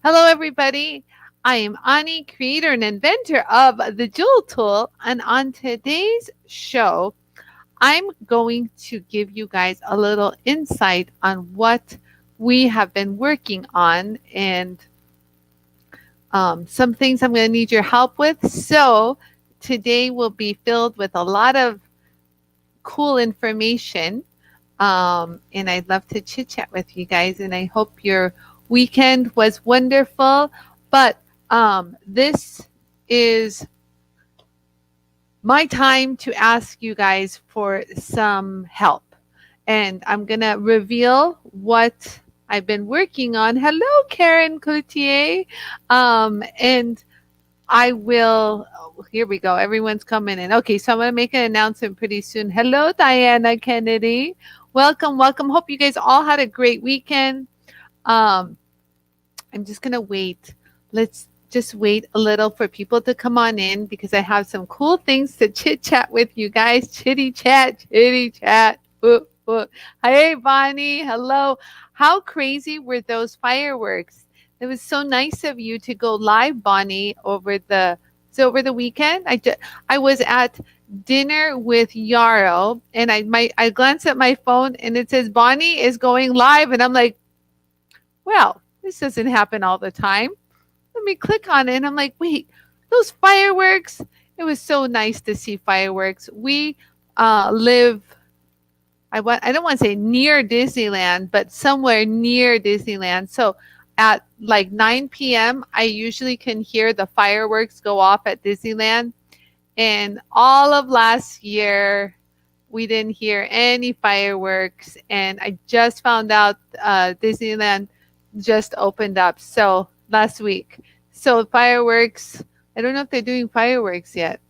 Hello, everybody. I am Anie, creator and inventor of the Jewel Tool. And on today's show, I'm going to give you guys a little insight on what we have been working on and some things I'm going to need your help with. So, today will be filled with a lot of cool information. And I'd love to chit chat with you guys. And I hope your weekend was wonderful. But this is my time to ask you guys for some help. And I'm going to reveal what I've been working on. Hello, Karen Coutier. And I will, oh, here we go. Everyone's coming in. Okay, so I'm going to make an announcement pretty soon. Hello, Diana Kennedy. Welcome, welcome. Hope you guys all had a great weekend. I'm just going to wait. Let's just wait a little for people to come on in because I have some cool things to chit chat with you guys. Chitty chat, chitty chat. Ooh, ooh. Hey, Bonnie. Hello. How crazy were those fireworks? It was so nice of you to go live, Bonnie, over the weekend. I was at dinner with Yarrow, and I glanced at my phone and it says Bonnie is going live, and I'm like, well, this doesn't happen all the time. Let me click on it, and I'm like, wait, those fireworks. It was so nice to see fireworks. We live, I don't want to say near Disneyland, but somewhere near Disneyland. So at like 9 p.m., I usually can hear the fireworks go off at Disneyland. And all of last year, we didn't hear any fireworks. And I just found out Disneyland just opened up. So last week. So fireworks, I don't know if they're doing fireworks yet.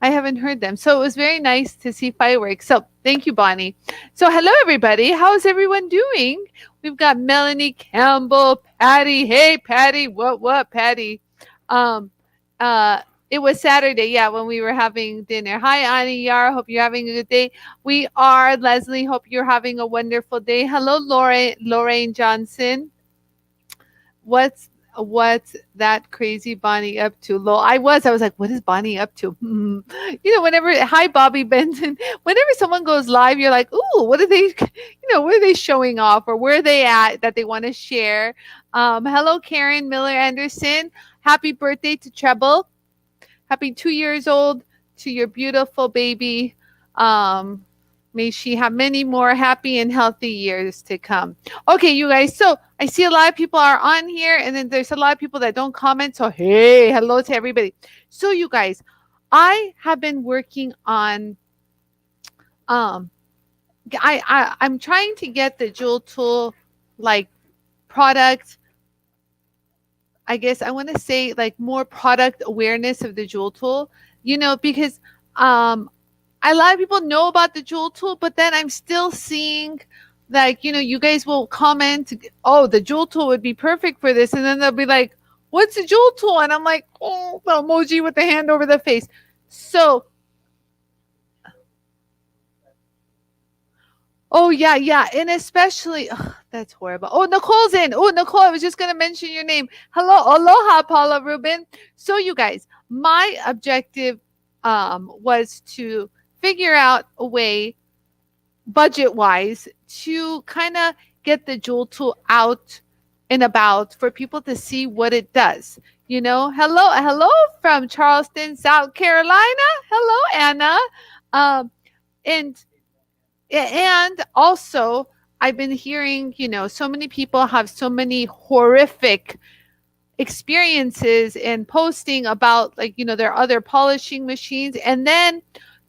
I haven't heard them. So it was very nice to see fireworks. So thank you, Bonnie. So hello, everybody. How's everyone doing? We've got Melanie Campbell, Patty. Hey, Patty. What, Patty? Um, it was Saturday, yeah, when we were having dinner. Hi, Anie, Yara. Hope you're having a good day. We are, Leslie. Hope you're having a wonderful day. Hello, Lorraine Johnson. What's that crazy Bonnie up to? I was like, what is Bonnie up to? Whenever, hi, Bobby Benson. Whenever someone goes live, you're like, ooh, what are they, what are they showing off, or where are they at that they want to share? Hello, Karen Miller Anderson. Happy birthday to Treble. Happy 2 years old to your beautiful baby. May she have many more happy and healthy years to come. Okay, you guys. So I see a lot of people are on here, and then there's a lot of people that don't comment. So hey, hello to everybody. So you guys, I have been working on. I'm trying to get the Jewel Tool like product. I guess I want to say like more product awareness of the Jewel Tool. Because a lot of people know about the Jewel Tool, but then I'm still seeing like, you guys will comment, oh, the Jewel Tool would be perfect for this. And then they'll be like, what's the Jewel Tool? And I'm like, oh, the emoji with the hand over the face. So, oh, yeah, yeah. And especially, that's horrible. Oh, Nicole's in. Oh, Nicole, I was just going to mention your name. Hello. Aloha, Paula Rubin. So, you guys, my objective was to figure out a way budget wise to kind of get the Jewel Tool out and about for people to see what it does. Hello from Charleston, South Carolina. Hello, Anna. And also I've been hearing, so many people have so many horrific experiences and posting about like, their other polishing machines. And then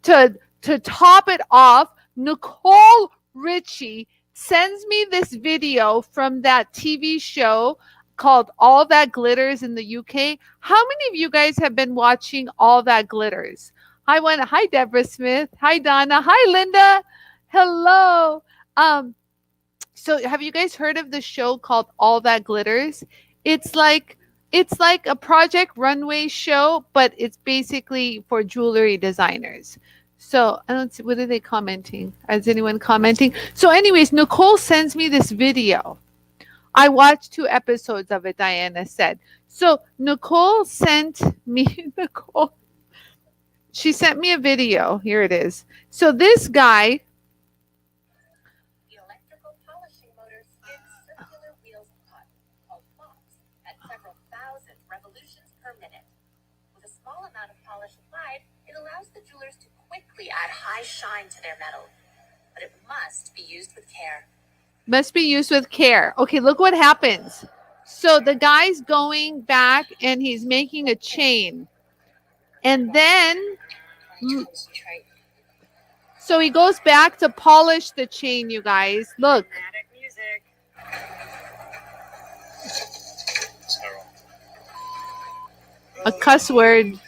to top it off, Nicole Richie sends me this video from that TV show called All That Glitters in the UK. How many of you guys have been watching All That Glitters? Hi, Deborah Smith. Hi, Donna. Hi, Linda. Hello. So have you guys heard of the show called All That Glitters? It's like a Project Runway show, but it's basically for jewelry designers. So I don't see, what are they commenting? Is anyone commenting? So anyways, Nicole sends me this video I watched 2 episodes of it, Diana said. So Nicole sent me, Nicole, she sent me a video. Here it is. So this guy, The electrical polishing motor spins circular wheels of cotton, called flops, at several thousand revolutions per minute. With a small amount of polish applied, it allows the jewelers to quickly add high shine to their metal. But it must be used with care. must be used with care. Okay, look what happens. So the guy's going back and he's making a chain. And then, Concentrate. so he goes back to polish the chain, you guys. Look. Dramatic music. A cuss word.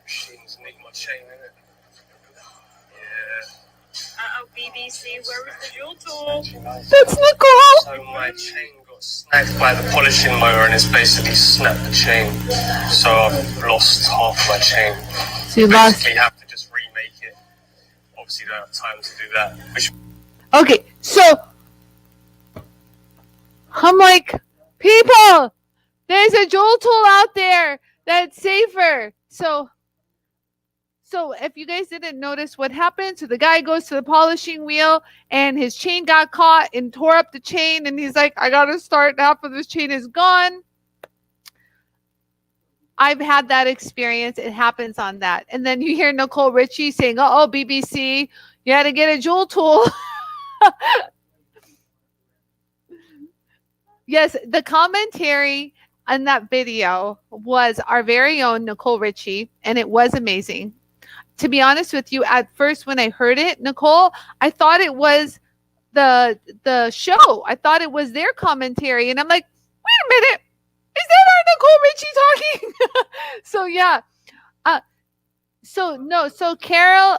Machines need my chain in it. Yeah. Uh-oh, BBC, where was the jewel tool? That's Nicole. So my chain got snagged by the polishing motor and it's basically snapped the chain. So I've lost half my chain. So you lost. Basically have to just remake it. Obviously don't have time to do that. Which Okay, so I'm like, people, there's a jewel tool out there that's safer. So if you guys didn't notice what happened, so the guy goes to the polishing wheel and his chain got caught and tore up the chain, and he's like, I gotta start, half of this chain is gone. I've had that experience. It happens on that. And then you hear Nicole Richie saying, oh, BBC, you had to get a jewel tool. Yes, the commentary on that video was our very own Nicole Richie, and it was amazing. To be honest with you, at first when I heard it, Nicole, I thought it was the show. I thought it was their commentary, and I'm like, wait a minute, is that our Nicole Richie talking? So yeah, so Carol,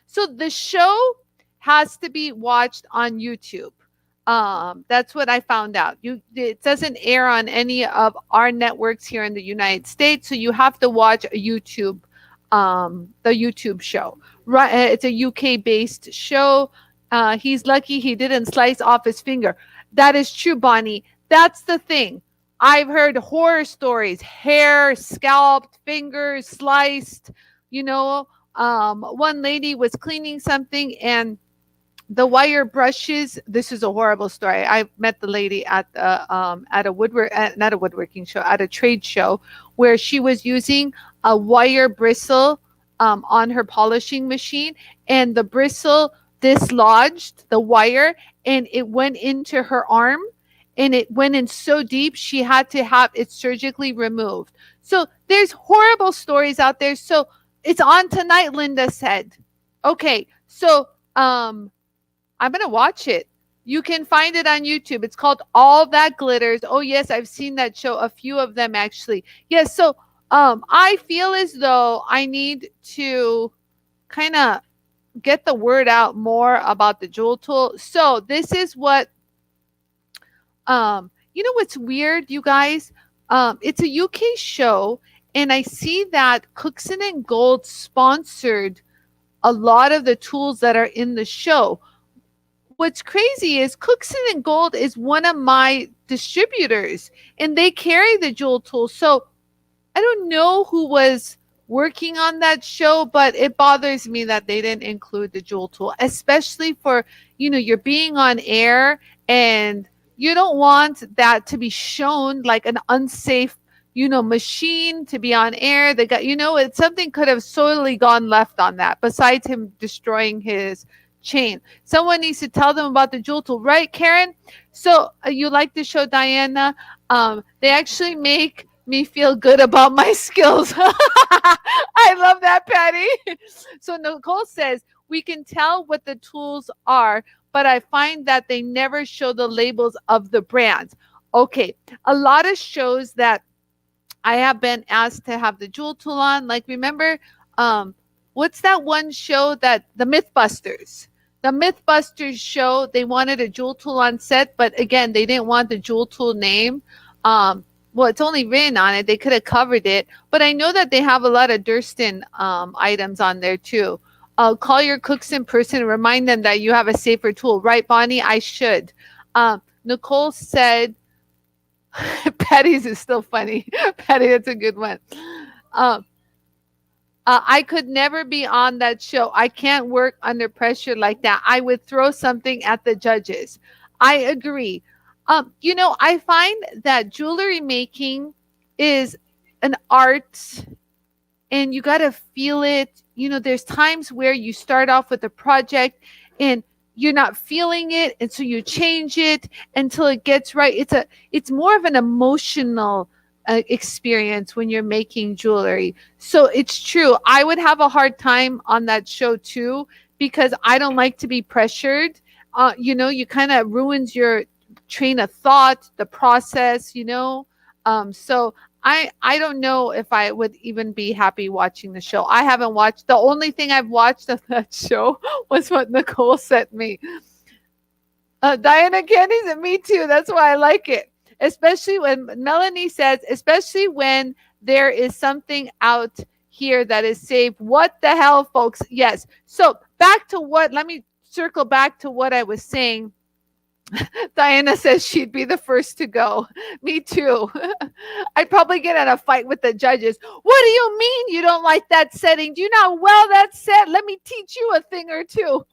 so the show has to be watched on YouTube. That's what I found out. It doesn't air on any of our networks here in the United States, so you have to watch a YouTube, the YouTube show. Right, it's a UK based show. He's lucky he didn't slice off his finger. That is true, Bonnie. That's the thing. I've heard horror stories: hair scalped, fingers sliced. You know, one lady was cleaning something and the wire brushes. This is a horrible story. I met the lady at a not a woodworking show, at a trade show, where she was using a wire bristle on her polishing machine, and the bristle dislodged the wire and it went into her arm, and it went in so deep she had to have it surgically removed. So there's horrible stories out there. So it's on tonight, Linda said. Okay, so I'm going to watch it. You can find it on YouTube. It's called All That Glitters. Oh, yes, I've seen that show, a few of them actually. Yes, so I feel as though I need to kind of get the word out more about the jewel tool. So this is what, you know what's weird, you guys? It's a UK show, and I see that Cookson and Gold sponsored a lot of the tools that are in the show. What's crazy is Cookson and Gold is one of my distributors, and they carry the jewel tool. So I don't know who was working on that show, but it bothers me that they didn't include the jewel tool, especially for, you're being on air and you don't want that to be shown like an unsafe, machine to be on air. They got, something could have solely gone left on that besides him destroying his chain. Someone needs to tell them about the jewel tool, right, Karen? So you like the show, Diana? They actually make me feel good about my skills. I love that, Patty. So Nicole says, we can tell what the tools are, but I find that they never show the labels of the brands. Okay, a lot of shows that I have been asked to have the jewel tool on, like remember, what's that one show that the Mythbusters? The Mythbusters show, they wanted a jewel tool on set, but again, they didn't want the jewel tool name. What well, it's only written on it. They could have covered it, but I know that they have a lot of Durston items on there too. Call your cooks in person and remind them that you have a safer tool. Right, Bonnie? I should. Nicole said, Patty's is still funny. Patty, that's a good one. Um, I could never be on that show. I can't work under pressure like that. I would throw something at the judges. I agree. I find that jewelry making is an art and you got to feel it. There's times where you start off with a project and you're not feeling it, and so you change it until it gets right. It's more of an emotional experience when you're making jewelry. So it's true. I would have a hard time on that show too because I don't like to be pressured. You kind of ruins your train of thought, the process. So I don't know if I would even be happy watching the show. I haven't watched. The only thing I've watched of that show was what Nicole sent me. Diana Candy said, me too. That's why I like it. Especially when Melanie says, especially when there is something out here that is safe. What the hell, folks? Yes. So let me circle back to what I was saying. Diana says she'd be the first to go. Me too. I'd probably get in a fight with the judges. What do you mean you don't like that setting? Do you know how well that's set? Let me teach you a thing or two.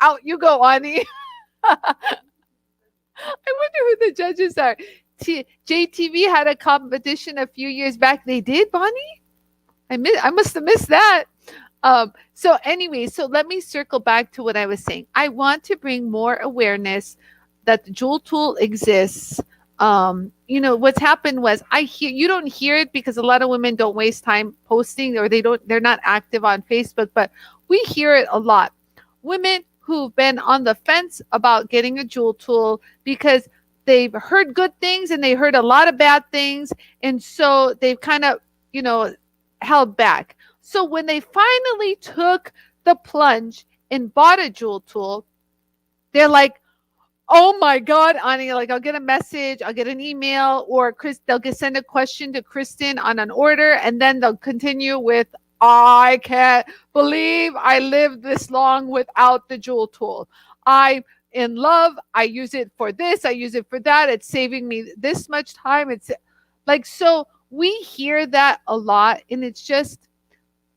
Out you go, Anie. I wonder who the judges are. JTV had a competition a few years back. They did, Bonnie? I must have missed that. So anyway, so let me circle back to what I was saying. I want to bring more awareness that the jewel tool exists. What's happened was you don't hear it because a lot of women don't waste time posting or they're not active on Facebook, but we hear it a lot. Women who've been on the fence about getting a jewel tool because they've heard good things and they heard a lot of bad things. And so they've kind of, held back. So when they finally took the plunge and bought a jewel tool, they're like, oh my God, Anie, like I'll get a message, I'll get an email, or they'll send a question to Kristen on an order, and then they'll continue with, I can't believe I lived this long without the jewel tool. I'm in love. I use it for this. I use it for that. It's saving me this much time. It's like, so we hear that a lot, and it's just,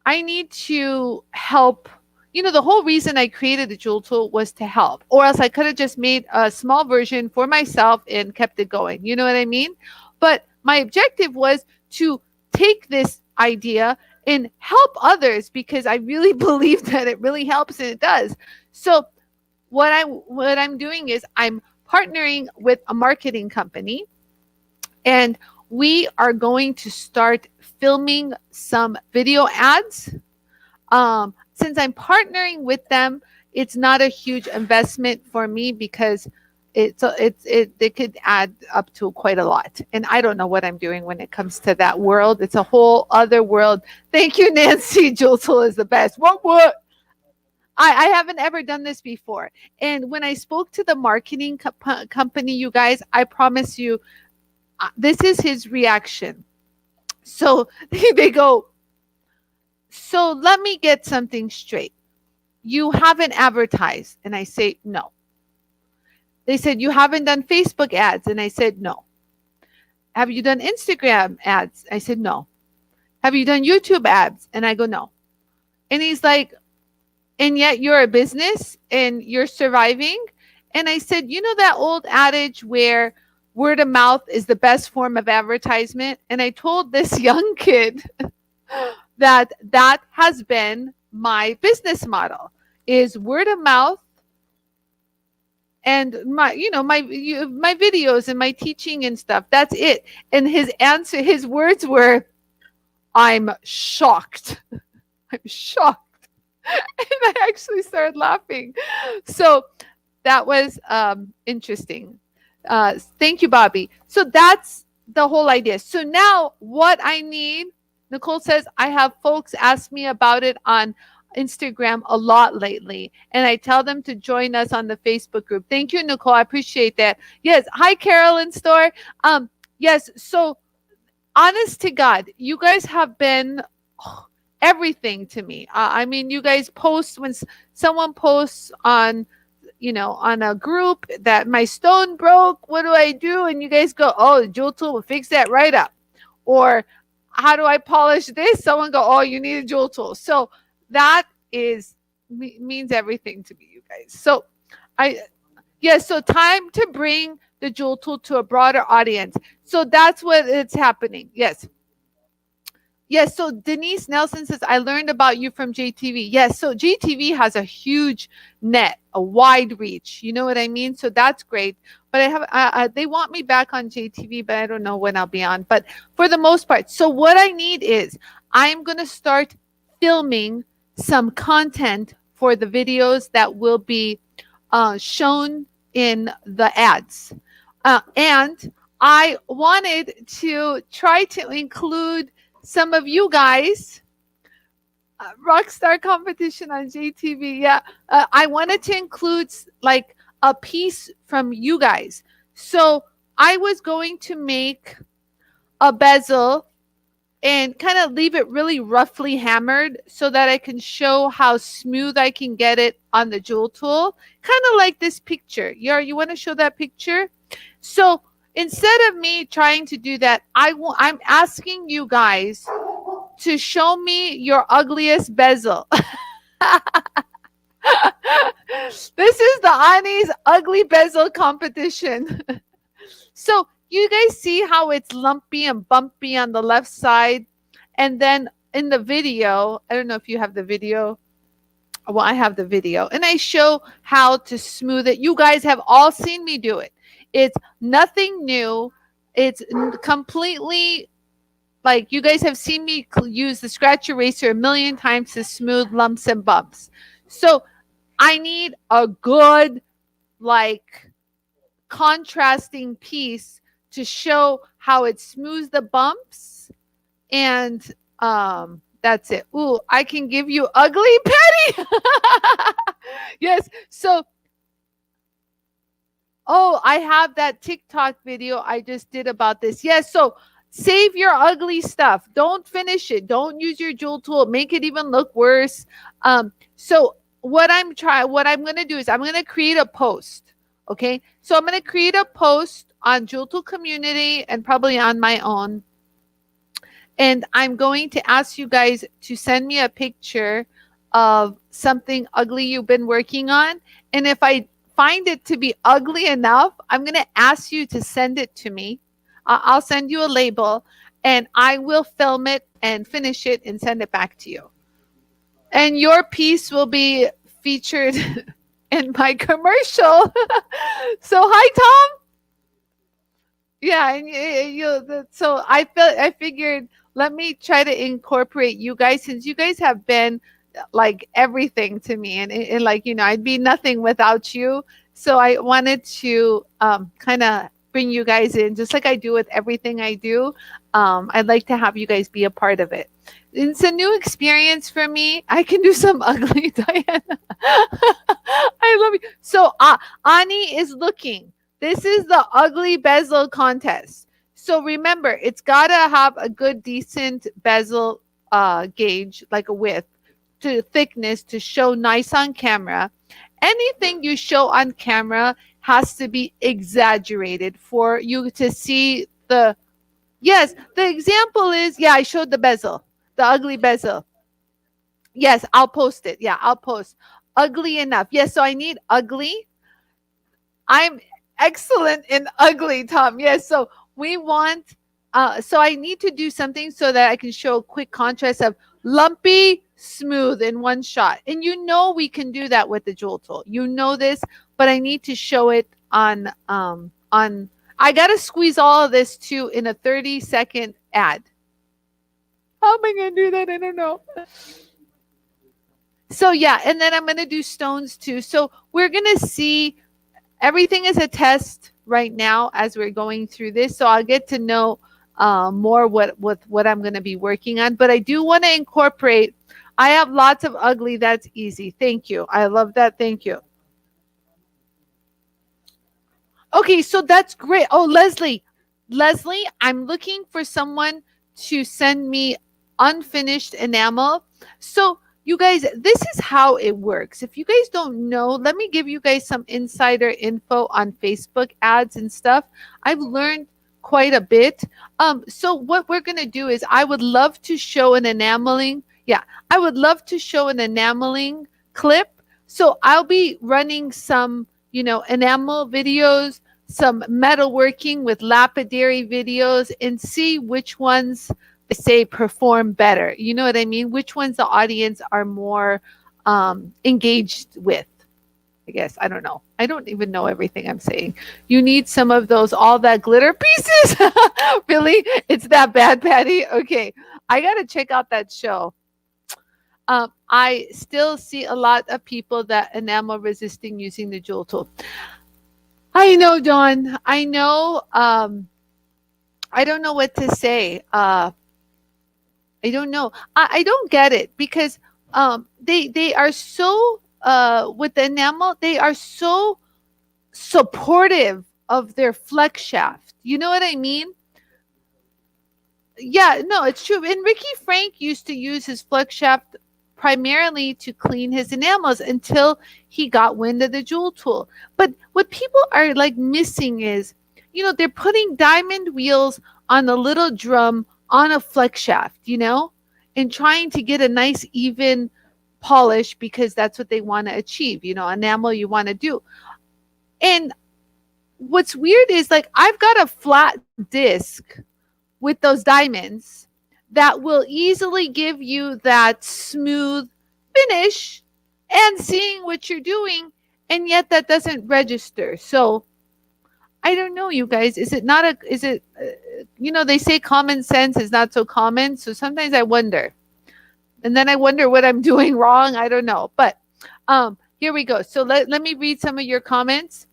I need to help. The whole reason I created the jewel tool was to help, or else I could have just made a small version for myself and kept it going. You know what I mean? But my objective was to take this idea and help others because I really believe that it really helps, and it does. So what I'm doing is I'm partnering with a marketing company, and we are going to start filming some video ads. Since I'm partnering with them, it's not a huge investment for me because it could add up to quite a lot. And I don't know what I'm doing when it comes to that world. It's a whole other world. Thank you, Nancy. Jewel tool is the best. What? I haven't ever done this before. And when I spoke to the marketing company, you guys, I promise you, this is his reaction. So they go, so let me get something straight. You haven't advertised. And I say, no. They said, you haven't done Facebook ads. And I said, no. Have you done Instagram ads? I said, no. Have you done YouTube ads? And I go, no. And he's like, and yet you're a business and you're surviving. And I said, you know that old adage where word of mouth is the best form of advertisement? And I told this young kid that has been my business model, is word of mouth and my videos and my teaching and stuff. That's it. And his words were, I'm shocked. I'm shocked. And I actually started laughing. So that was interesting. Thank you, Bobby. So that's the whole idea. So now what I need, Nicole says, I have folks ask me about it on Instagram a lot lately, and I tell them to join us on the Facebook group. Thank you, Nicole. I appreciate that. Yes. Hi, Carolyn Store. Yes. So honest to God, you guys have been everything to me. I mean, you guys post when someone posts on, on a group that my stone broke. What do I do? And you guys go, oh, Jewel Tool will fix that right up. Or how do I polish this? Someone go, oh, you need a Jewel Tool. So that is means everything to me, you guys. So I yes, so time to bring the Jewel Tool to a broader audience. So that's what it's happening. Yes. Yes, so Denise Nelson says, I learned about you from JTV. Yes, so JTV has a huge net, a wide reach. You know what I mean? So that's great. But they want me back on JTV, but I don't know when I'll be on. But for the most part, so what I need is I'm going to start filming some content for the videos that will be shown in the ads. And I wanted to try to include some of you guys. Rockstar competition on JTV. Yeah, I wanted to include like a piece from you guys. So I was going to make a bezel and kind of leave it really roughly hammered so that I can show how smooth I can get it on the Jewel Tool. Kind of like this picture. You want to show that picture? So instead of me trying to do that, I'm asking you guys to show me your ugliest bezel. This is the Anie's ugly bezel competition. So you guys see how it's lumpy and bumpy on the left side? And then in the video, I don't know if you have the video. Well, I have the video. And I show how to smooth it. You guys have all seen me do it. It's nothing new. It's completely like you guys have seen me use the scratch eraser a million times to smooth lumps and bumps. So I need a good, like, contrasting piece to show how it smooths the bumps. And that's it. Ooh, I can give you ugly Patty. Yes. So oh, I have that TikTok video I just did about this. Yes. So save your ugly stuff. Don't finish it. Don't use your Jewel Tool. Make it even look worse. So what I'm gonna do is I'm gonna create a post. Okay. So I'm gonna create a post on Jewel Tool community and probably on my own. And I'm going to ask you guys to send me a picture of something ugly you've been working on. And if I find it to be ugly enough, I'm going to ask you to send it to me. I'll send you a label and I will film it and finish it and send it back to you. And your piece will be featured in my commercial. So hi, Tom. Yeah, and so I figured let me try to incorporate you guys since you guys have been like everything to me and like I'd be nothing without you. So I wanted to kind of bring you guys in just like I do with everything I do. I'd like to have you guys be a part of it. It's a new experience for me. I can do some ugly, Diana. I love you. So Anie is looking. This is the ugly bezel contest. So remember, it's got to have a good, decent bezel gauge, like a width to thickness to show nice on camera. Anything you show on camera has to be exaggerated for you to see the. Yes, the example is, yeah, I showed the bezel, the ugly bezel. Yes, I'll post it. Yeah, I'll post. Ugly enough. Yes, so I need ugly. I'm excellent in ugly, Tom. Yes. So we want, so I need to do something so that I can show a quick contrast of lumpy, smooth in one shot. And we can do that with the Jewel Tool. You know this, but I need to show it on, I got to squeeze all of this too in a 30-second ad. How am I going to do that? I don't know. So yeah, and then I'm going to do stones too. So we're going to see. Everything is a test right now as we're going through this. So I'll get to know more what I'm going to be working on. But I do want to incorporate. I have lots of ugly. That's easy. Thank you. I love that. Thank you. Okay, so that's great. Oh, Leslie, Leslie, I'm looking for someone to send me unfinished enamel. So, you guys, this is how it works. If you guys don't know, let me give you guys some insider info on Facebook ads and stuff. I've learned quite a bit. So what we're gonna do is I would love to show an enameling. Yeah, I would love to show an enameling clip. So I'll be running some, enamel videos, some metalworking with lapidary videos, and see which ones they say perform better. You know what I mean? Which ones the audience are more engaged with. I guess. I don't know. I don't even know everything I'm saying. You need some of those, all that glitter pieces. Really? It's that bad, Patty? Okay. I got to check out that show. I still see a lot of people that enamel resisting using the jewel tool. I know, Dawn. I know. I don't know what to say. I don't know. I don't get it because they are so with the enamel, they are so supportive of their flex shaft. You know what I mean? Yeah, no, it's true. And Ricky Frank used to use his flex shaft primarily to clean his enamels until he got wind of the jewel tool. But what people are like missing is, they're putting diamond wheels on a little drum on a flex shaft, and trying to get a nice even polish because that's what they want to achieve, enamel you want to do. And what's weird is like I've got a flat disc with those diamonds that will easily give you that smooth finish and seeing what you're doing, and yet that doesn't register. So I don't know, you guys. Is it not a? Is it? They say common sense is not so common. So sometimes I wonder, and then I wonder what I'm doing wrong. I don't know, but here we go. So let me read some of your comments.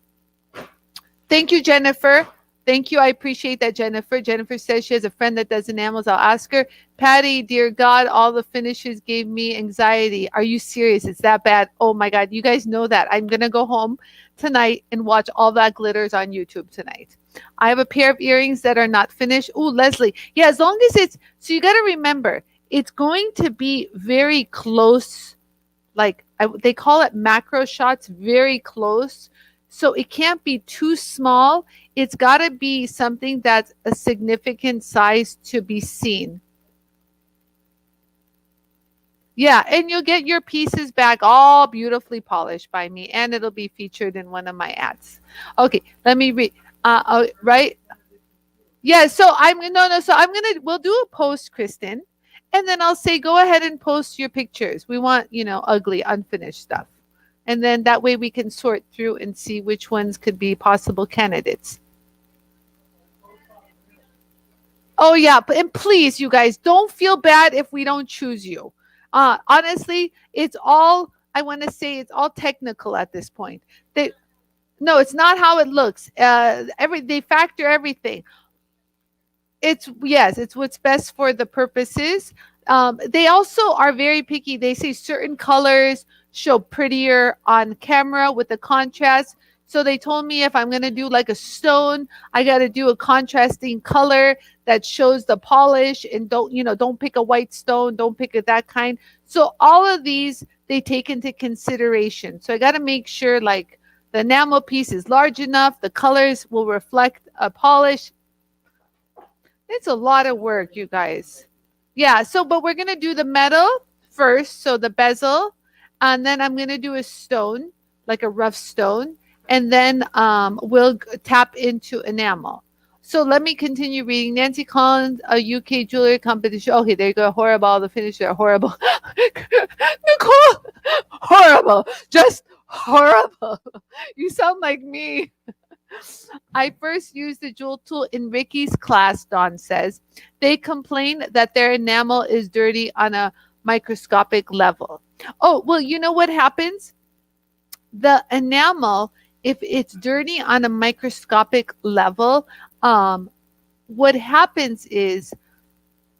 Thank you, Jennifer. Thank you. I appreciate that, Jennifer. Jennifer says she has a friend that does enamels. I'll ask her. Patty, dear God, all the finishes gave me anxiety. Are you serious? It's that bad? Oh my God. You guys know that. I'm going to go home tonight and watch all that glitters on YouTube tonight. I have a pair of earrings that are not finished. Ooh, Leslie. Yeah, as long as so you got to remember, it's going to be very close. Like they call it macro shots, very close. So it can't be too small. It's got to be something that's a significant size to be seen. Yeah, and you'll get your pieces back all beautifully polished by me, and it'll be featured in one of my ads. Okay, let me read. Right? Yeah. So I'm no. So we'll do a post, Kristen, and then I'll say go ahead and post your pictures. We want ugly, unfinished stuff. And then that way we can sort through and see which ones could be possible candidates. Oh yeah, and please, you guys, don't feel bad if we don't choose you. Honestly, it's all I want to say. It's all technical at this point. No, it's not how it looks. They factor everything. It's what's best for the purposes. They also are very picky. They say certain colors show prettier on camera with the contrast. So they told me if I'm going to do like a stone, I got to do a contrasting color that shows the polish, and don't pick a white stone, don't pick that kind. So all of these they take into consideration. So I got to make sure like the enamel piece is large enough, the colors will reflect a polish. It's a lot of work, you guys. Yeah, but we're going to do the metal first, so the bezel, and then I'm going to do a stone, like a rough stone, and then we'll tap into enamel. So let me continue reading. Nancy Collins, a UK jewelry competition. Okay, there you go. Horrible. The finishes are horrible. Nicole, horrible. Just horrible. You sound like me. I first used the jewel tool in Ricky's class, Dawn says. They complain that their enamel is dirty on a microscopic level. Oh, well, you know what happens? The enamel, if it's dirty on a microscopic level, what happens is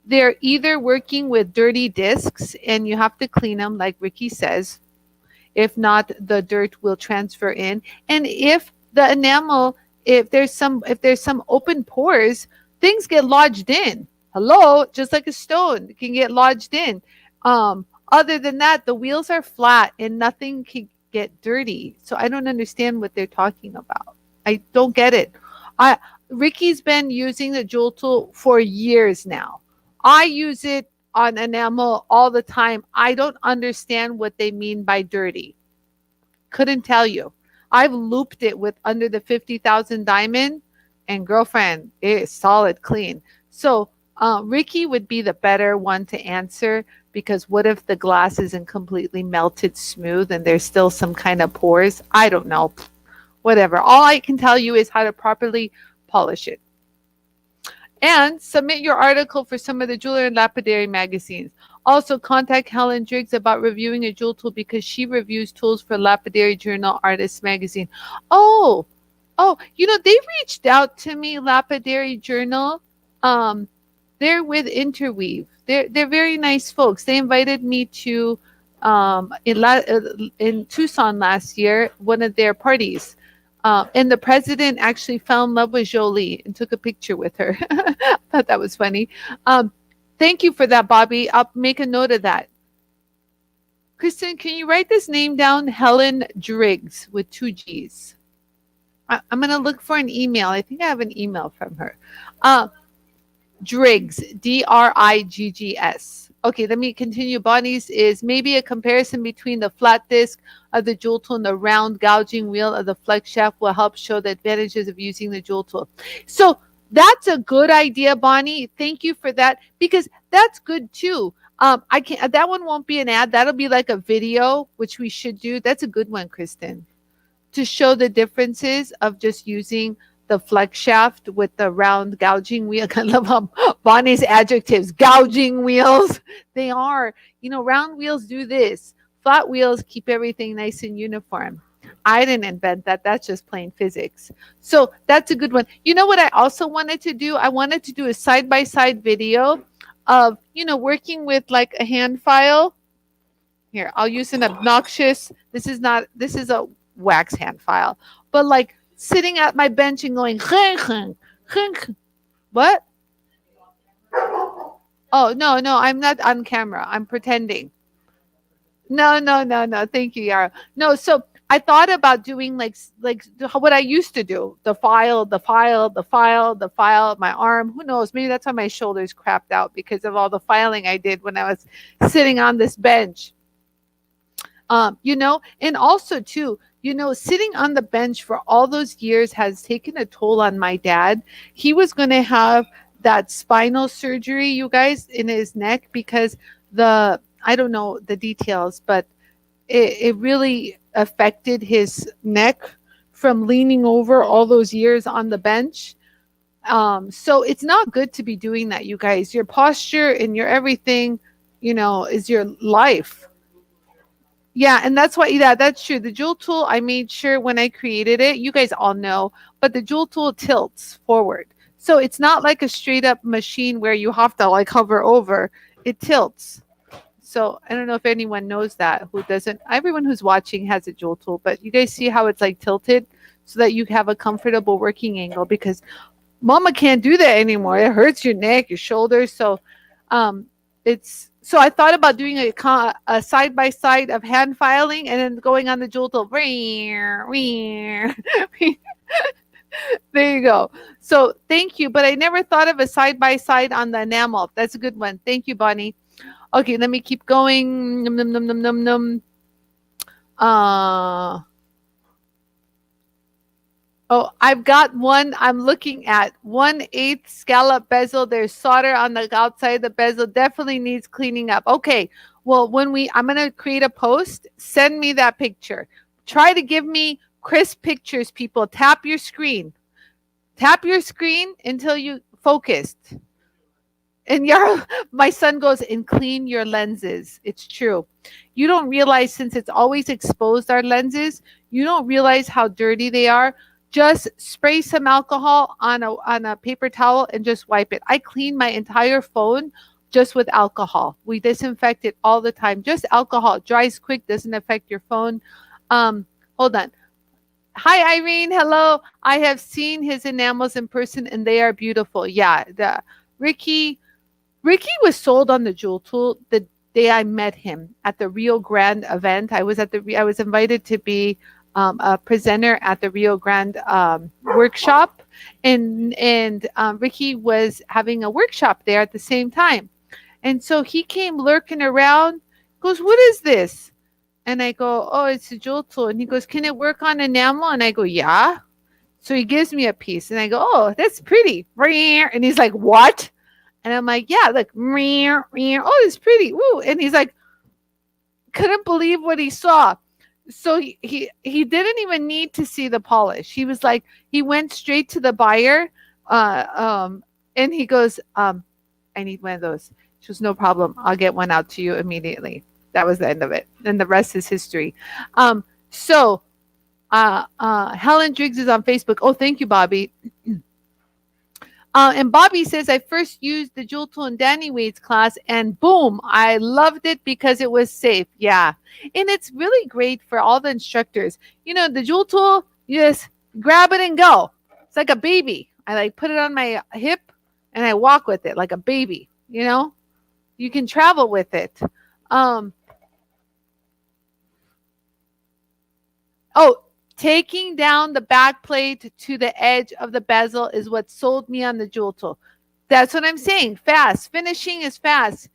they're either working with dirty discs and you have to clean them, like Ricky says. If not, the dirt will transfer in. And if the enamel if there's some open pores, things get lodged in. Hello, just like a stone, it can get lodged in. Other than that, the wheels are flat and nothing can get dirty. So I don't understand what they're talking about. I don't get it. I Ricky's been using the Jewel tool for years now. I use it on enamel all the time. I don't understand what they mean by dirty. Couldn't tell you. I've looped it with under the 50,000 diamond, and girlfriend, it is solid clean. So, Ricky would be the better one to answer because what if the glass isn't completely melted smooth and there's still some kind of pores? I don't know. Whatever. All I can tell you is how to properly polish it. And submit your article for some of the jewelry and lapidary magazines. Also, contact Helen Driggs about reviewing a jewel tool because she reviews tools for Lapidary Journal Artists Magazine. Oh, they reached out to me, Lapidary Journal. Um, they're with Interweave. They're very nice folks. They invited me to in Tucson last year, one of their parties. And the president actually fell in love with Jolie and took a picture with her. I thought that was funny. Um, Thank you for that, Bobby. I'll make a note of that. Kristen, can you write this name down? Helen Driggs with two G's. I'm going to look for an email. I think I have an email from her. Uh, Driggs, Driggs. Okay, let me continue. Bonnie's is maybe a comparison between the flat disc of the jewel tool and the round gouging wheel of the flex shaft will help show the advantages of using the jewel tool. So that's a good idea, Bonnie. Thank you for that because that's good too. I can That one won't be an ad. That'll be like a video, which we should do. That's a good one, Kristen, to show the differences of just using the flex shaft with the round gouging wheel. I love Bonnie's adjectives. Gouging wheels. They are. Round wheels do this. Flat wheels keep everything nice and uniform. I didn't invent that. That's just plain physics. So that's a good one. You know what I also wanted to do? I wanted to do a side-by-side video of, working with like a hand file. Here, I'll use an obnoxious, this is a wax hand file, but like sitting at my bench and going, what? Oh, no, no, I'm not on camera. I'm pretending. No, no, no, no. Thank you, Yara. No, so I thought about doing what I used to do. The file, the file, the file, the file, my arm. Who knows? Maybe that's why my shoulders crapped out because of all the filing I did when I was sitting on this bench. And also too, sitting on the bench for all those years has taken a toll on my dad. He was going to have that spinal surgery, you guys, in his neck because I don't know the details, but it really affected his neck from leaning over all those years on the bench. So it's not good to be doing that, you guys. Your posture and your everything, is your life. Yeah, and that's why, yeah, that's true. The jewel tool, I made sure when I created it, you guys all know, but the jewel tool tilts forward. So it's not like a straight up machine where you have to like hover over. It tilts. So I don't know if anyone knows that who doesn't. Everyone who's watching has a jewel tool, but you guys see how it's like tilted so that you have a comfortable working angle because mama can't do that anymore. It hurts your neck, your shoulders. So it's so I thought about doing a side by side of hand filing and then going on the jewel tool. There you go. So thank you. But I never thought of a side by side on the enamel. That's a good one. Thank you, Bonnie. Okay, let me keep going. Num, num, num, num, num, num. Uh, oh, I've got one I'm looking at. 1/8 scallop bezel. There's solder on the outside of the bezel. Definitely needs cleaning up. Okay, well, I'm going to create a post. Send me that picture. Try to give me crisp pictures, people. Tap your screen. Tap your screen until you focused. And my son goes, and clean your lenses. It's true. You don't realize, since it's always exposed, our lenses, you don't realize how dirty they are. Just spray some alcohol on a paper towel and just wipe it. I clean my entire phone just with alcohol. We disinfect it all the time. Just alcohol. Dries quick, doesn't affect your phone. Hold on. Hi, Irene. Hello. I have seen his enamels in person and they are beautiful. Yeah, the Ricky Ricky was sold on the jewel tool the day I met him at the Rio Grande event. I was invited to be a presenter at the Rio Grande workshop, and Ricky was having a workshop there at the same time. And so he came lurking around, goes, "What is this?" And I go, "Oh, it's a jewel tool." And he goes, "Can it work on enamel?" And I go, "Yeah." So he gives me a piece, and I go, "Oh, that's pretty." And he's like, "What?" And I'm like, "Yeah, look, oh, it's pretty." Woo. And he's like, couldn't believe what he saw. So he didn't even need to see the polish. He was like, he went straight to the buyer, uh, um, and he goes, "I need one of those." She goes, "No problem. I'll get one out to you immediately." That was the end of it. And the rest is history. So Helen Driggs is on Facebook. Oh, thank you, Bobby. And Bobby says, I first used the Jewel Tool in Danny Wade's class, and boom, I loved it because it was safe. Yeah. And it's really great for all the instructors. You know, the Jewel Tool, you just grab it and go. It's like a baby. I like put it on my hip and I walk with it like a baby. You know, you can travel with it. Um, Oh, taking down the back plate to the edge of the bezel is what sold me on the jewel tool. That's what I'm saying. Fast. Finishing is fast.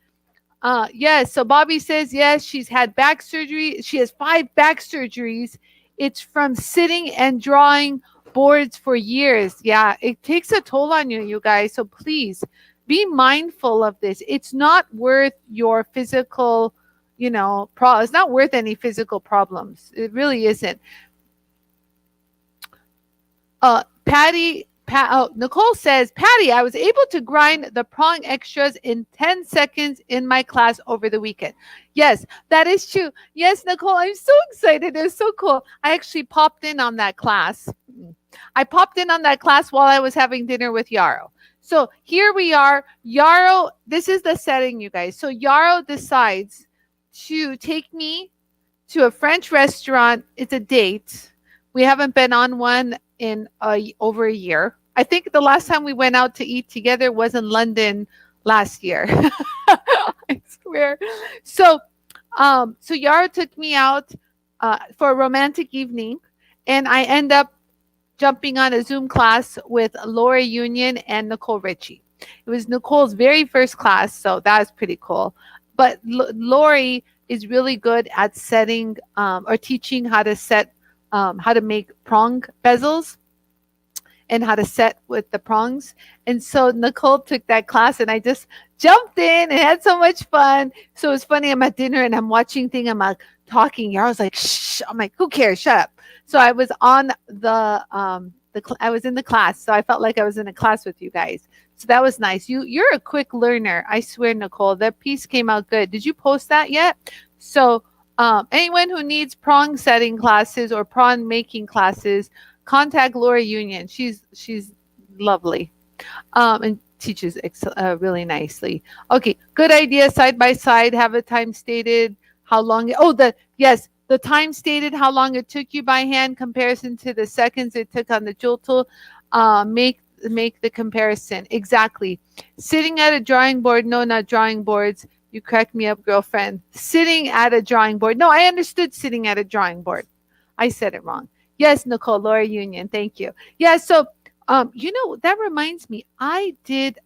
Yes. So Bobby says, yes, she's had back surgery. She has 5 back surgeries. It's from sitting and drawing boards for years. Yeah, it takes a toll on you, you guys. So please be mindful of this. It's not worth your physical, it's not worth any physical problems. It really isn't. Nicole says, Patty, I was able to grind the prong extras in 10 seconds in my class over the weekend. Yes, that is true. Yes, Nicole, I'm so excited. It was so cool. I actually popped in on that class. I popped in on that class while I was having dinner with Yarrow. So here we are. Yarrow, this is the setting, you guys. So Yarrow decides to take me to a French restaurant. It's a date. We haven't been on one in over a year. I think the last time we went out to eat together was in London last year. I swear. So, so Yara took me out for a romantic evening, and I end up jumping on a Zoom class with Laura Union and Nicole Ritchie. It was Nicole's very first class, so that was pretty cool. But Lori is really good at setting or teaching how to set, how to make prong bezels and how to set with the prongs. And so Nicole took that class and I just jumped in and had so much fun. So it's funny, I'm at dinner and I'm watching thing, I'm like talking. I was like, shh. I'm like, who cares? Shut up. So I was on I was in the class. So I felt like I was in a class with you guys. So that was nice. You're a quick learner. I swear, Nicole, that piece came out good. Did you post that yet? So anyone who needs prong setting classes or prong making classes, contact Laura Union. She's lovely, and teaches really nicely. Okay, good idea. Side by side, have a time stated. How long? The time stated. How long it took you by hand comparison to the seconds it took on the jewel tool. Make the comparison exactly. Sitting at a drawing board. No, not drawing boards. You cracked me up, girlfriend. Sitting at a drawing board. No, I understood sitting at a drawing board. I said it wrong. Yes, Nicole, Laura Union. Thank you. Yeah, so that reminds me. I did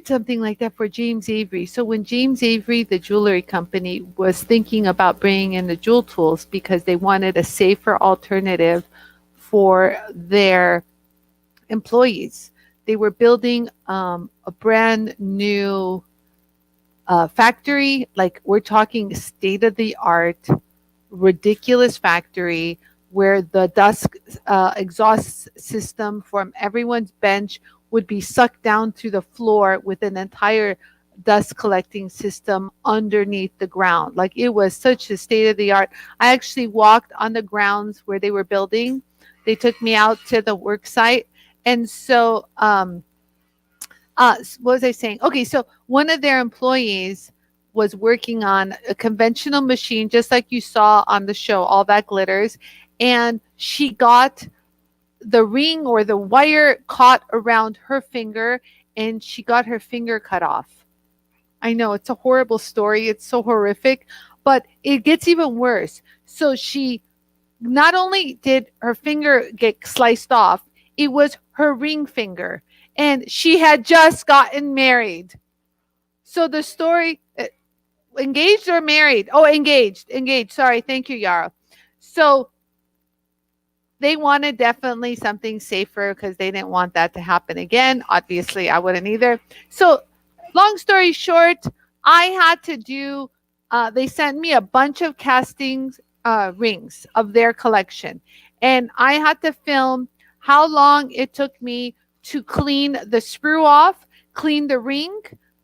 something like that for James Avery. So when James Avery, the jewelry company, was thinking about bringing in the jewel tools because they wanted a safer alternative for their employees, they were building a brand new factory. Like we're talking state of the art, ridiculous factory where the dust exhaust system from everyone's bench would be sucked down to the floor with an entire dust collecting system underneath the ground. Like it was such a state of the art. I actually walked on the grounds where they were building. They took me out to the work site. And so, what was I saying? Okay, so one of their employees was working on a conventional machine, just like you saw on the show, All That Glitters. And she got the ring or the wire caught around her finger, and she got her finger cut off. I know it's a horrible story. It's so horrific, but it gets even worse. So she not only did her finger get sliced off, it was her ring finger. And she had just gotten married. So the story, engaged or married? Oh, engaged, engaged. Sorry. Thank you, Yara. So they wanted definitely something safer because they didn't want that to happen again. Obviously, I wouldn't either. So, long story short, I had to do, they sent me a bunch of castings, rings of their collection. And I had to film how long it took me to clean the screw off, clean the ring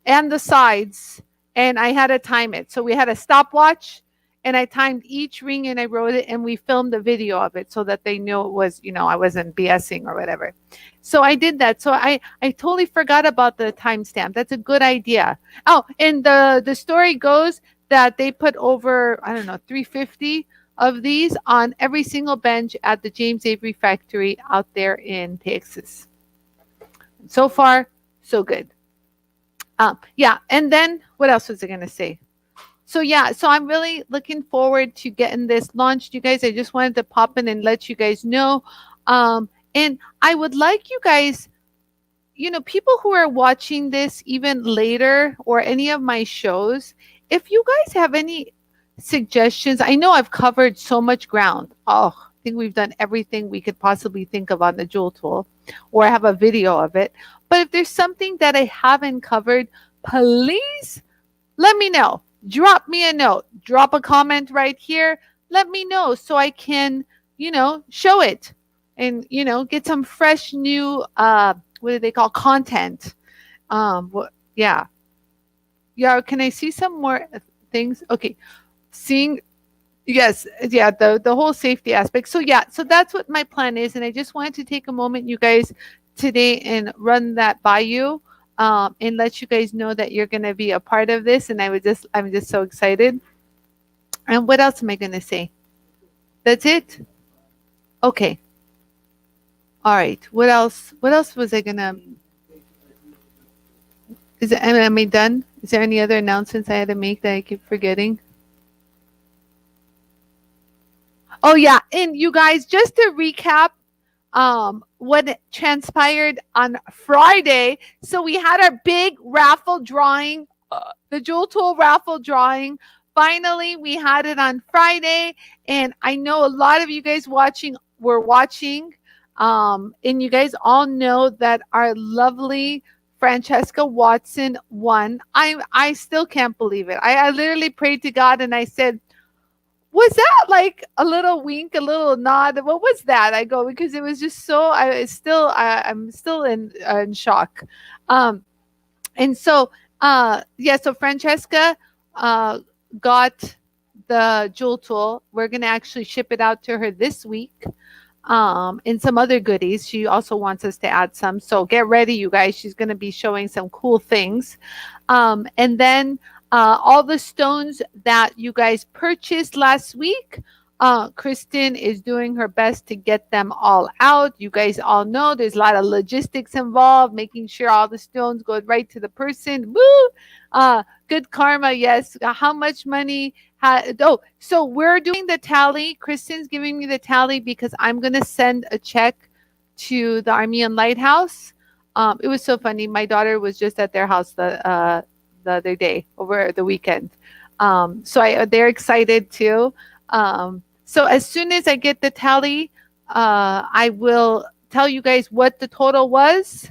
and the sides. And I had to time it. So we had a stopwatch and I timed each ring and I wrote it and we filmed a video of it so that they knew it was, I wasn't BSing or whatever. So I did that. So I totally forgot about the timestamp. That's a good idea. Oh, and the story goes that they put over, I don't know, 350 of these on every single bench at the James Avery factory out there in Texas. So far, so good. Yeah, and then what else was I going to say? So yeah, so I'm really looking forward to getting this launched, you guys. I just wanted to pop in and let you guys know. And I would like you guys, people who are watching this even later or any of my shows, if you guys have any suggestions, I know I've covered so much ground. Oh, I think we've done everything we could possibly think of on the Jewel Tool, or I have a video of it. But if there's something that I haven't covered, please let me know. Drop me a note. Drop a comment right here. Let me know so I can, show it and, get some fresh new, what do they call content? Yeah. Yeah. Can I see some more things? Okay. Seeing, yes. Yeah. The whole safety aspect. So yeah. So that's what my plan is. And I just wanted to take a moment, you guys, today and run that by you. And let you guys know that you're going to be a part of this. And I'm just so excited. And what else am I going to say? That's it. Okay. All right. What else? What else was I going to, am I done? Is there any other announcements I had to make that I keep forgetting? Oh yeah. And you guys, just to recap, what transpired on Friday. So we had our big raffle drawing, the Jewel Tool raffle drawing. Finally, we had it on Friday, and I know a lot of you guys were watching, and you guys all know that our lovely Francesca Watson won. I still can't believe it. I literally prayed to God and I said, was that like a little wink, a little nod? What was that? I go, because it was just so. I'm still in shock. Um, and so, yeah. So Francesca got the Jewel Tool. We're gonna actually ship it out to her this week. And some other goodies. She also wants us to add some. So get ready, you guys. She's gonna be showing some cool things. And then all the stones that you guys purchased last week, Kristen is doing her best to get them all out. You guys all know there's a lot of logistics involved, making sure all the stones go right to the person. Woo! Good karma, yes. How much money? So we're doing the tally. Kristen's giving me the tally because I'm going to send a check to the Armenian Lighthouse. It was so funny. My daughter was just at their house the other day over the weekend. So they're excited too. So as soon as I get the tally, I will tell you guys what the total was.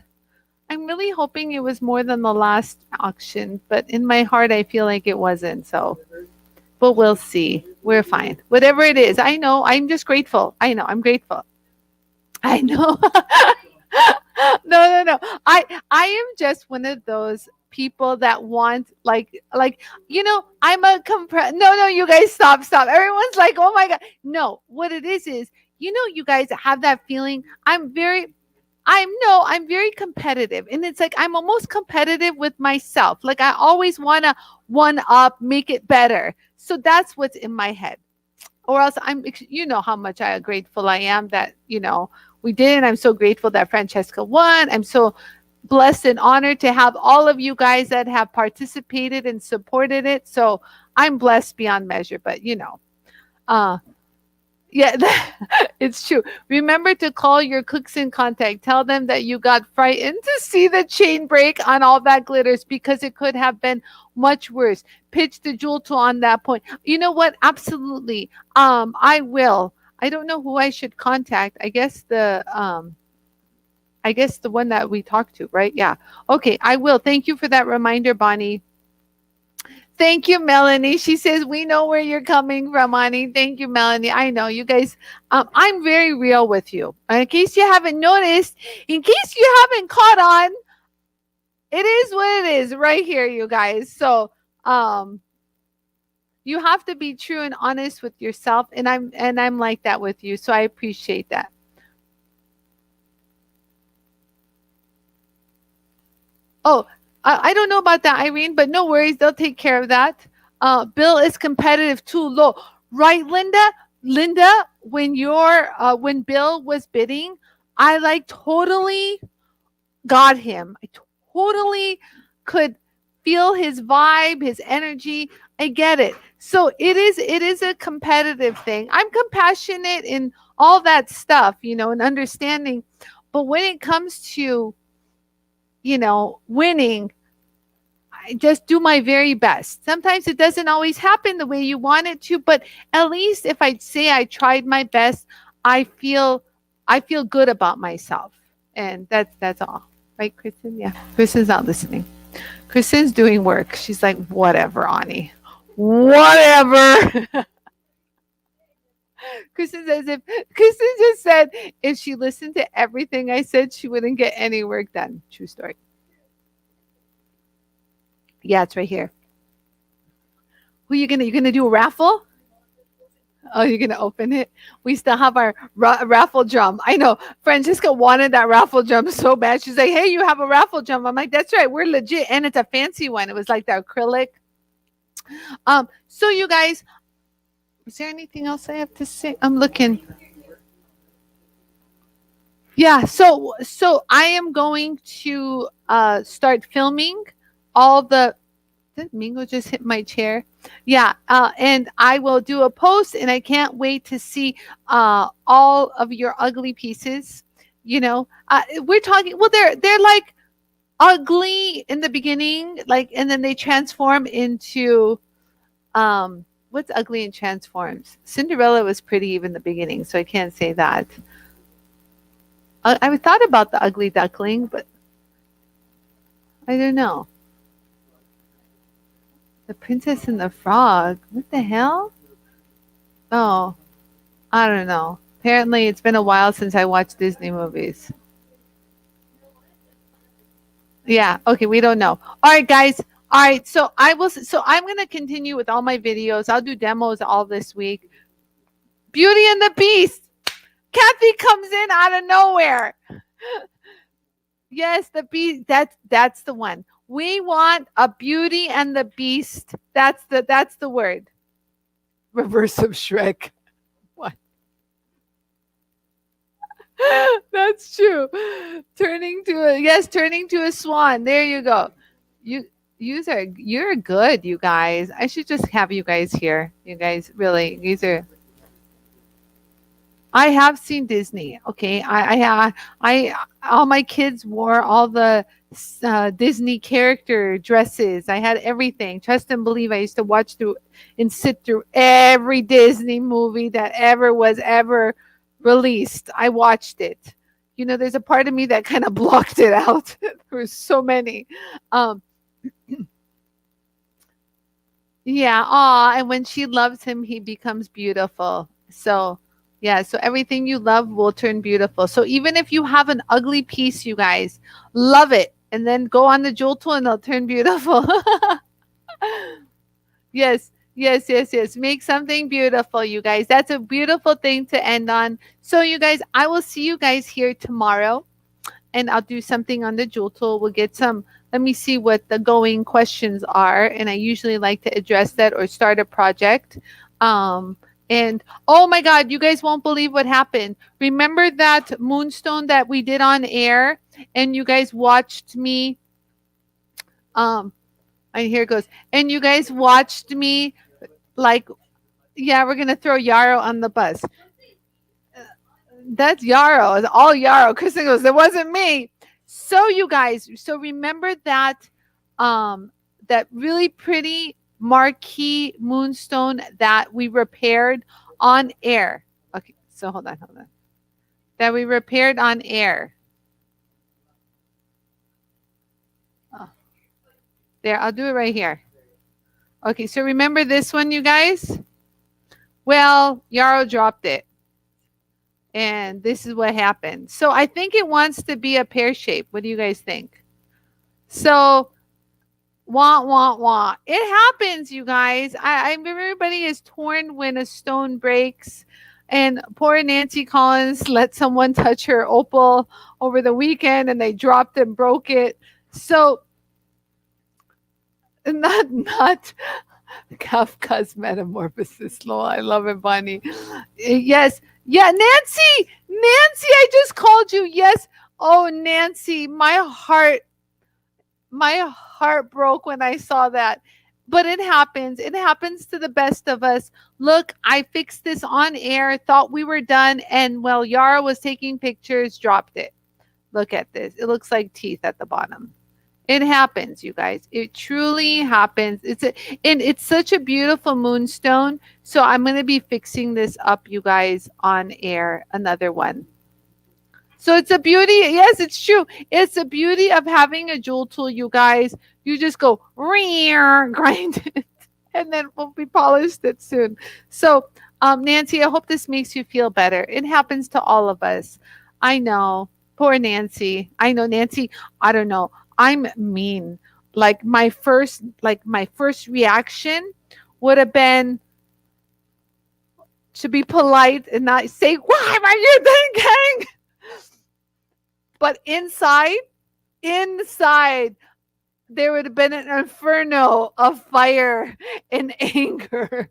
I'm really hoping it was more than the last auction, but in my heart, I feel like it wasn't. So, but we'll see. We're fine. Whatever it is, I know. I'm just grateful. I know. I'm grateful. I know. No. I am just one of those people that want I'm a no, you guys stop. Everyone's like, oh my God. No, what it is, you guys have that feeling. I'm very I'm very competitive. And it's like I'm almost competitive with myself. Like I always want to one up, make it better. So that's what's in my head. Or else you know how much I grateful I am that, we did. I'm so grateful that Francesca won. I'm so blessed and honored to have all of you guys that have participated and supported it. So I'm blessed beyond measure, but uh yeah, it's true. Remember to call your cooks in contact. Tell them that you got frightened to see the chain break on all that glitters because it could have been much worse. Pitch the jewel tool on that point. You know what? Absolutely. I will. I don't know who I should contact. I guess the one that we talked to, right? Yeah. Okay, I will. Thank you for that reminder, Bonnie. Thank you, Melanie. She says, we know where you're coming from, Ani. Thank you, Melanie. I know you guys. I'm very real with you. In case you haven't noticed, in case you haven't caught on, it is what it is right here, you guys. So, um, you have to be true and honest with yourself. And I'm like that with you. So I appreciate that. Oh, I don't know about that, Irene, but no worries. They'll take care of that. Bill is competitive too low. Right, Linda? Linda, when Bill was bidding, I like totally got him. I totally could feel his vibe, his energy. I get it. So it is a competitive thing. I'm compassionate in all that stuff, and understanding. But when it comes to, winning, I just do my very best. Sometimes it doesn't always happen the way you want it to, but at least if I say I tried my best, I feel I feel good about myself. And that's all. Right, Kristen? Yeah. Kristen's not listening. Kristen's doing work. She's like, whatever, Ani. Whatever. Kristen says if Kristen just said if she listened to everything I said, she wouldn't get any work done. True story. Yeah, it's right here. Who you gonna do a raffle? Oh, you're gonna open it. We still have our raffle drum. I know Francesca wanted that raffle drum so bad. She's like, "Hey, you have a raffle drum?" I'm like, "That's right, we're legit, and it's a fancy one. It was like the acrylic." So you guys, is there anything else I have to say? I'm looking. Yeah, so I am going to start filming all the did Mingo just hit my chair? Yeah, and I will do a post, and I can't wait to see all of your ugly pieces. We're talking. Well, they're like ugly in the beginning, like, and then they transform into what's ugly and transforms. Cinderella was pretty even in the beginning, so I can't say that. I thought about the ugly duckling, but I don't know. The Princess and the Frog. What the hell? Oh, I don't know. Apparently, it's been a while since I watched Disney movies. Yeah. Okay. We don't know. All right, guys. All right. So I will. So I'm gonna continue with all my videos. I'll do demos all this week. Beauty and the Beast. Kathy comes in out of nowhere. Yes, the Beast. That's the one. We want a Beauty and the Beast. That's the word. Reverse of Shrek. What? That's true. Turning to a swan. There you go. You you're good, you guys. I should just have you guys here. You guys really these are I have seen Disney. Okay, all my kids wore all the Disney character dresses. I had everything. Trust and believe. I used to watch through and sit through every Disney movie that ever released. I watched it. There's a part of me that kind of blocked it out. There were so many. Um, Yeah, aw, and when she loves him, he becomes beautiful. So, yeah, so everything you love will turn beautiful. So even if you have an ugly piece, you guys, love it, and then go on the jewel tool and it'll turn beautiful. Yes, yes, yes, yes. Make something beautiful, you guys. That's a beautiful thing to end on. So, you guys, I will see you guys here tomorrow. and I'll do something on the jewel tool. We'll get some, let me see what the going questions are. And I usually like to address that or start a project. Um, and oh my God, you guys won't believe what happened. Remember that moonstone that we did on air and you guys watched me? Um, and here it goes. And you guys watched me like, yeah, we're going to throw Yarrow on the bus. That's Yarrow. It's all Yarrow. Kristen goes, it wasn't me. So you guys, so remember um that really pretty marquee moonstone that we repaired on air. Okay, so hold on. That we repaired on air. Oh, there, I'll do it right here. Okay, so remember this one, you guys? Well, Yarrow dropped it. And this is what happened. So I think it wants to be a pear shape. What do you guys think? So wah. It happens, you guys. I everybody is torn when a stone breaks. And poor Nancy Collins let someone touch her opal over the weekend and they dropped and broke it. So not Kafka's metamorphosis. Lol, I love it, Bonnie. Yes. Yeah, Nancy. Nancy, I just called you. Yes. Oh, Nancy, my heart broke when I saw that. But it happens. It happens to the best of us. Look, I fixed this on air, thought we were done, and while Yara was taking pictures, dropped it. Look at this. It looks like teeth at the bottom. It happens, you guys. It truly happens. And it's such a beautiful moonstone. So I'm going to be fixing this up, you guys, on air. Another one. So it's a beauty. Yes, it's true. It's the beauty of having a jewel tool, you guys. You just go grind it, and then we'll be polished it soon. So, Nancy, I hope this makes you feel better. It happens to all of us. I know. Poor Nancy. I know, Nancy. I don't know. I'm mean. Like my first reaction would have been to be polite and not say, "Why are you thinking?" But inside, there would have been an inferno of fire and anger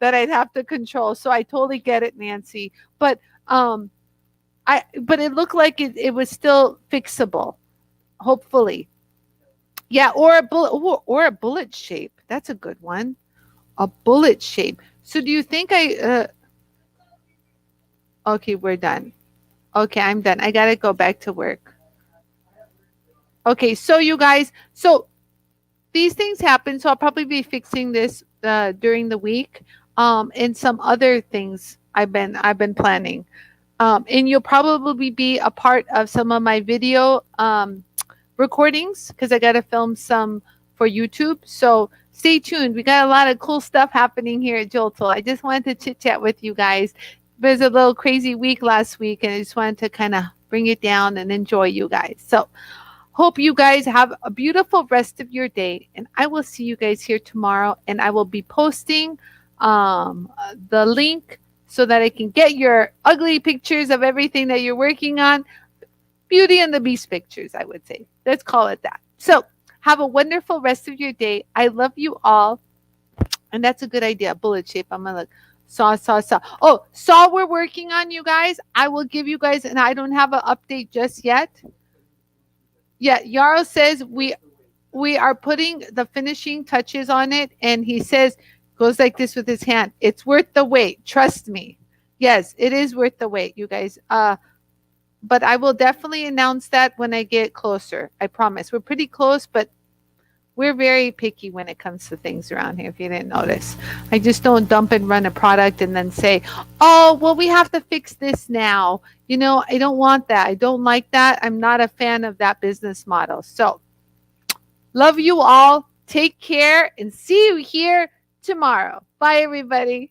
that I'd have to control. So I totally get it, Nancy. But but it looked like it was still fixable, hopefully. Yeah, or a bullet shape. That's a good one. A bullet shape. So do you think okay, we're done. Okay, I'm done. I gotta go back to work. Okay, so you guys, so these things happen. So I'll probably be fixing this during the week, and some other things I've been planning. And you'll probably be a part of some of my video recordings because I got to film some for YouTube. So stay tuned. We got a lot of cool stuff happening here at Joltal. I just wanted to chit chat with you guys. It was a little crazy week last week, and I just wanted to kind of bring it down and enjoy you guys. So hope you guys have a beautiful rest of your day, and I will see you guys here tomorrow. And I will be posting the link so that I can get your ugly pictures of everything that you're working on. Beauty and the Beast pictures, I would say. Let's call it that. So have a wonderful rest of your day. I love you all. And that's a good idea. Bullet shape. I'm going to look. Saw. Oh, saw we're working on, you guys. I will give you guys, and I don't have an update just yet. Yeah, Yarrow says we are putting the finishing touches on it, and he says, goes like this with his hand. It's worth the wait. Trust me. Yes, it is worth the wait, you guys. But I will definitely announce that when I get closer. I promise. We're pretty close, but we're very picky when it comes to things around here, if you didn't notice. I just don't dump and run a product and then say, oh, well, we have to fix this now. You know, I don't want that. I don't like that. I'm not a fan of that business model. So, love you all. Take care and see you here tomorrow. Bye, everybody.